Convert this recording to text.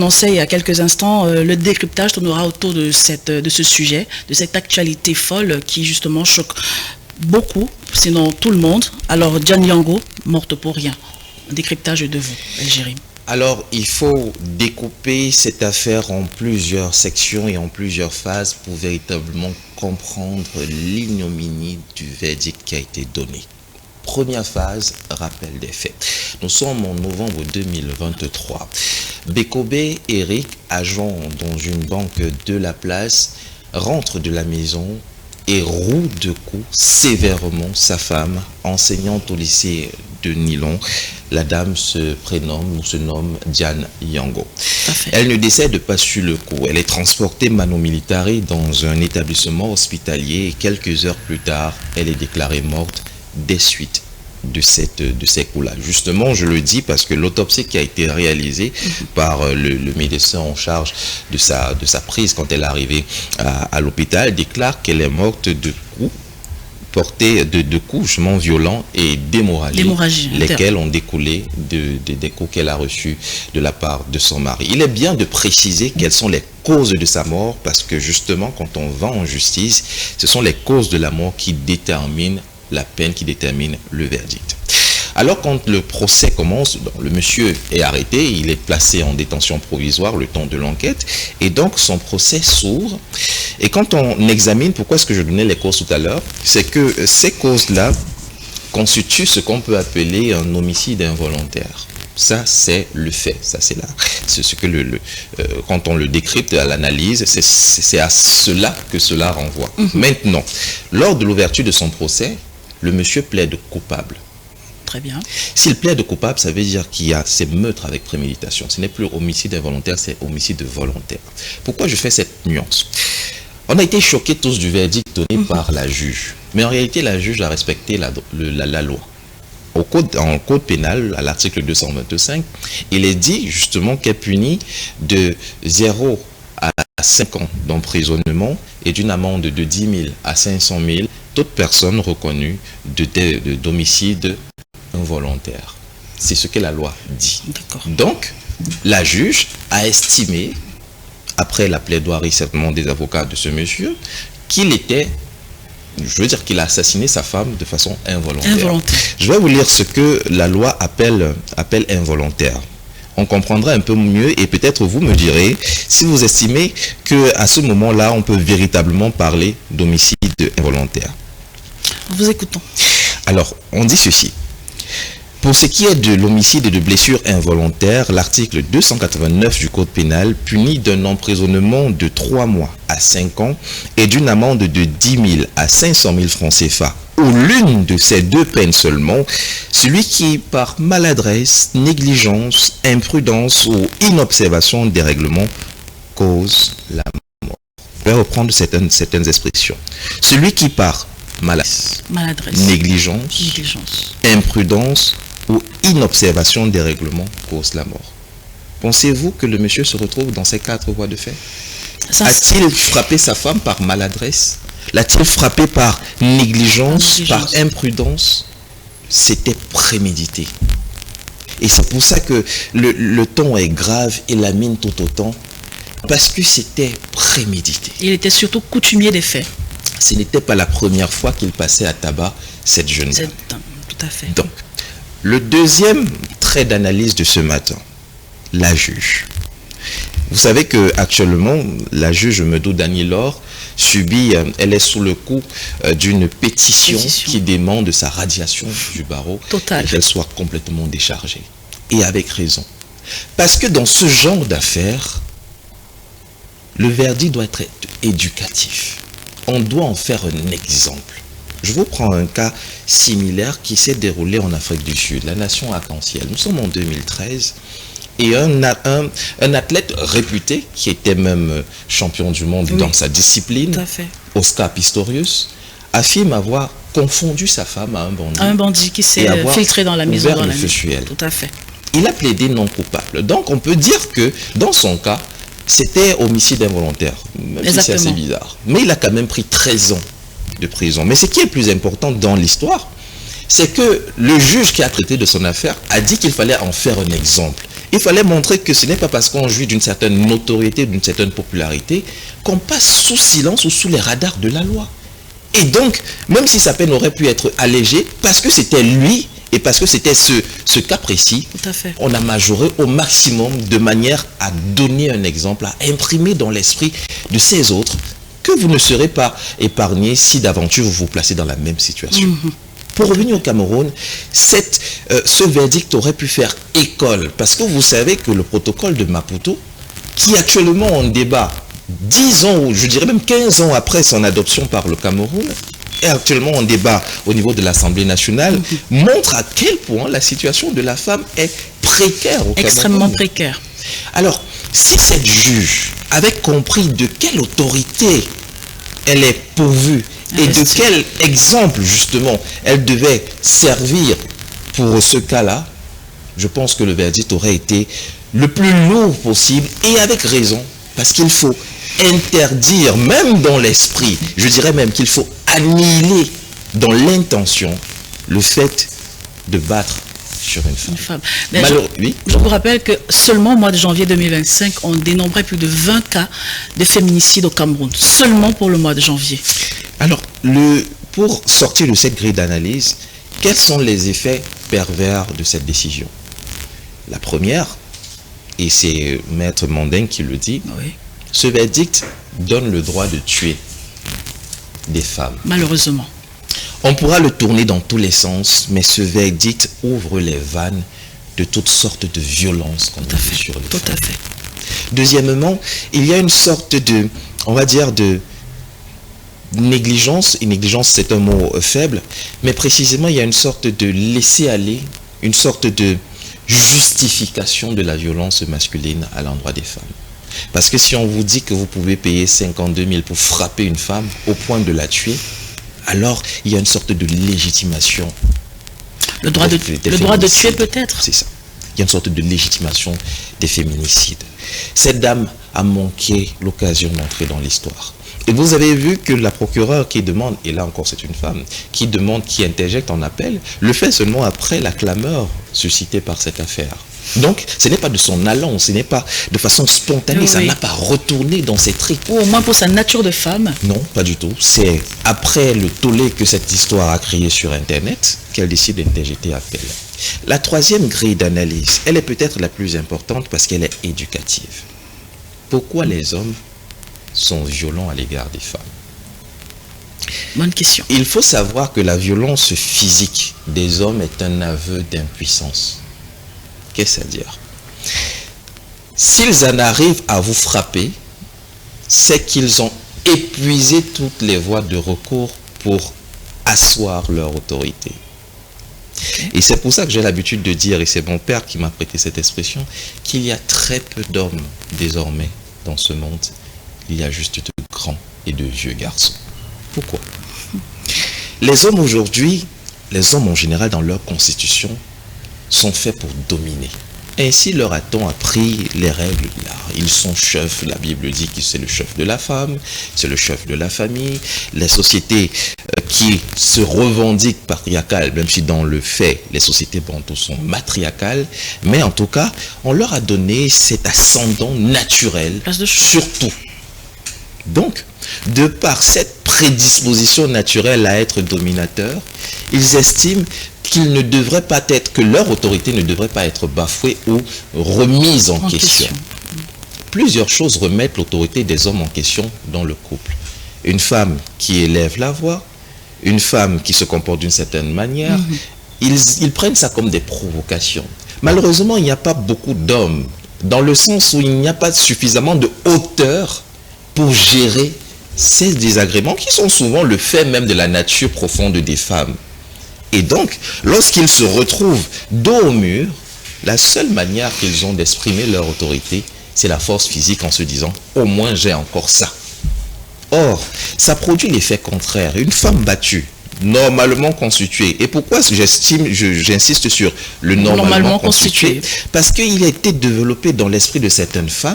l'annonçais il y a quelques instants, le décryptage tournera autour de ce sujet, de cette actualité folle qui justement choque beaucoup, sinon tout le monde. Alors, Diane Yango, morte pour rien. Un décryptage de vous, Algérie. Alors, il faut découper cette affaire en plusieurs sections et en plusieurs phases pour véritablement comprendre l'ignominie du verdict qui a été donné. Première phase, rappel des faits. Nous sommes en novembre 2023. Bekobé Eric, agent dans une banque de la place, rentre de la maison et roue de coups sévèrement sa femme, enseignante au lycée de Nilon. La dame se nomme Diane Yango. Elle ne décède pas sur le coup. Elle est transportée mano militari dans un établissement hospitalier et quelques heures plus tard, elle est déclarée morte des suites de ces coups-là. Justement, je le dis parce que l'autopsie qui a été réalisée par le médecin en charge de sa prise quand elle est arrivée à l'hôpital déclare qu'elle est morte de coups portés, de coups justement violents et d'hémorragie, lesquels ont découlé des coups qu'elle a reçus de la part de son mari. Il est bien de préciser quelles sont les causes de sa mort parce que justement, quand on va en justice, ce sont les causes de la mort qui déterminent la peine, qui détermine le verdict. Alors quand le procès commence, le monsieur est arrêté, il est placé en détention provisoire le temps de l'enquête et donc son procès s'ouvre. Et quand on examine, pourquoi est-ce que je donnais les causes tout à l'heure, c'est que ces causes-là constituent ce qu'on peut appeler un homicide involontaire. Ça, c'est le fait. Ça, c'est là. C'est ce que quand on le décrypte à l'analyse, c'est à cela que cela renvoie. Maintenant, lors de l'ouverture de son procès, le monsieur plaide coupable. Très bien. S'il plaide coupable, ça veut dire qu'il y a ces meurtres avec préméditation. Ce n'est plus homicide involontaire, c'est homicide volontaire. Pourquoi je fais cette nuance? On a été choqués tous du verdict donné par la juge. Mais en réalité, la juge a respecté la loi. En code pénal, à l'article 225, il est dit justement qu'elle punit de 0 à 5 ans d'emprisonnement et d'une amende de 10 000 à 500 000 toute personne reconnue d'homicide involontaire. C'est ce que la loi dit. Donc, la juge a estimé, après la plaidoirie certainement des avocats de ce monsieur, qu'il était, je veux dire qu'il a assassiné sa femme de façon involontaire. Je vais vous lire ce que la loi appelle involontaire. On comprendra un peu mieux et peut-être vous me direz si vous estimez qu'à ce moment-là, on peut véritablement parler d'homicide involontaire. Vous écoutons. Alors, on dit ceci. Pour ce qui est de l'homicide et de blessure involontaire, l'article 289 du Code pénal punit d'un emprisonnement de 3 mois à 5 ans et d'une amende de 10 000 à 500 000 francs CFA ou l'une de ces deux peines seulement, celui qui, par maladresse, négligence, imprudence ou inobservation des règlements, cause la mort. Je vais reprendre certaines expressions. Celui qui, par maladresse, négligence, imprudence ou inobservation des règlements cause la mort. Pensez-vous que le monsieur se retrouve dans ces 4 voies de fait? A-t-il frappé sa femme par maladresse? L'a-t-il frappé par négligence, par imprudence? C'était prémédité. Et c'est pour ça que le ton est grave et la mine tout autant, parce que c'était prémédité. Il était surtout coutumier des faits. Ce n'était pas la première fois qu'il passait à tabac cette jeune dame. Tout à fait. Donc, le deuxième trait d'analyse de ce matin, la juge. Vous savez que actuellement, la juge Medo Dany-Laure subit, elle est sous le coup d'une pétition qui demande sa radiation du barreau et qu'elle soit complètement déchargée. Et avec raison. Parce que dans ce genre d'affaires, le verdict doit être éducatif. On doit en faire un exemple. Je vous prends un cas similaire qui s'est déroulé en Afrique du Sud, la nation arc-en-ciel. Nous sommes en 2013 et un athlète réputé, qui était même champion du monde dans sa discipline, Oscar Pistorius, affirme avoir confondu sa femme à un bandit. Un bandit qui s'est filtré dans la maison. Tout à fait. Il a plaidé non coupable. Donc on peut dire que dans son cas, c'était homicide involontaire, même si c'est assez bizarre. Mais il a quand même pris 13 ans de prison. Mais ce qui est le plus important dans l'histoire, c'est que le juge qui a traité de son affaire a dit qu'il fallait en faire un exemple. Il fallait montrer que ce n'est pas parce qu'on jouit d'une certaine notoriété, d'une certaine popularité, qu'on passe sous silence ou sous les radars de la loi. Et donc, même si sa peine aurait pu être allégée, parce que c'était lui, et parce que c'était ce cas précis, Tout à fait. on a majoré au maximum de manière à donner un exemple, à imprimer dans l'esprit de ces autres que vous ne serez pas épargnés si d'aventure vous vous placez dans la même situation. Pour revenir au Cameroun, ce verdict aurait pu faire école, parce que vous savez que le protocole de Maputo, qui est actuellement en débat 10 ans, ou je dirais même 15 ans après son adoption par le Cameroun, est actuellement en débat au niveau de l'Assemblée nationale, montre à quel point la situation de la femme est précaire au Cameroun. Extrêmement précaire. Alors, si cette juge avait compris de quelle autorité elle est pourvue et de quel exemple, justement, elle devait servir pour ce cas-là, je pense que le verdict aurait été le plus lourd possible, et avec raison, parce qu'il faut interdire, même dans l'esprit, je dirais même qu'il faut annihiler dans l'intention le fait de battre sur une femme. Mais je vous rappelle que seulement au mois de janvier 2025, on dénombrait plus de 20 cas de féminicide au Cameroun, seulement pour le mois de janvier. Alors, pour sortir de cette grille d'analyse, quels sont les effets pervers de cette décision? La première, et c'est Maître Mandeng qui le dit, oui. Ce verdict donne le droit de tuer des femmes. Malheureusement. On pourra le tourner dans tous les sens, mais ce verdict ouvre les vannes de toutes sortes de violences qu'on a fait sur les femmes. Tout à fait. Deuxièmement, il y a une sorte de, on va dire, de négligence, et négligence c'est un mot faible, mais précisément il y a une sorte de laisser-aller, une sorte de justification de la violence masculine à l'endroit des femmes. Parce que si on vous dit que vous pouvez payer 52 000 pour frapper une femme au point de la tuer, alors il y a une sorte de légitimation. Le droit de tuer peut-être. C'est ça. Il y a une sorte de légitimation des féminicides. Cette dame a manqué l'occasion d'entrer dans l'histoire. Et vous avez vu que la procureure qui demande, et là encore c'est une femme, qui demande, qui interjecte en appel, le fait seulement après la clameur suscitée par cette affaire. Donc, ce n'est pas de son allant, ce n'est pas de façon spontanée, oui. Ça n'a pas retourné dans ses traits. Ou au moins pour sa nature de femme. Non, pas du tout. C'est après le tollé que cette histoire a créé sur Internet qu'elle décide d'interjeter appel. La troisième grille d'analyse, elle est peut-être la plus importante parce qu'elle est éducative. Pourquoi les hommes sont violents à l'égard des femmes? Bonne question. Il faut savoir que la violence physique des hommes est un aveu d'impuissance. Qu'est-ce à dire? S'ils en arrivent à vous frapper, c'est qu'ils ont épuisé toutes les voies de recours pour asseoir leur autorité. Et c'est pour ça que j'ai l'habitude de dire, et c'est mon père qui m'a prêté cette expression, qu'il y a très peu d'hommes désormais dans ce monde. Il y a juste de grands et de vieux garçons. Pourquoi? Les hommes aujourd'hui, les hommes en général dans leur constitution, sont faits pour dominer. Ainsi leur a-t-on appris les règles de l'art. Ils sont chefs, la Bible dit que c'est le chef de la femme, c'est le chef de la famille. Les sociétés qui se revendiquent patriarcales, même si dans le fait, les sociétés bantoues sont matriarcales, mais en tout cas, on leur a donné cet ascendant naturel sur tout. Donc, de par cette prédisposition naturelle à être dominateur, ils estiment qu'ils ne devraient pas être, que leur autorité ne devrait pas être bafouée ou remise en question. Plusieurs choses remettent l'autorité des hommes en question dans le couple. Une femme qui élève la voix, une femme qui se comporte d'une certaine manière, ils prennent ça comme des provocations. Malheureusement, il n'y a pas beaucoup d'hommes, dans le sens où il n'y a pas suffisamment de hauteur pour gérer ces désagréments qui sont souvent le fait même de la nature profonde des femmes. Et donc, lorsqu'ils se retrouvent dos au mur, la seule manière qu'ils ont d'exprimer leur autorité, c'est la force physique en se disant « au moins j'ai encore ça ». Or, ça produit l'effet contraire. Une femme battue, normalement constituée. Et pourquoi j'insiste sur le normalement constitué? Parce qu'il a été développé dans l'esprit de certaines femmes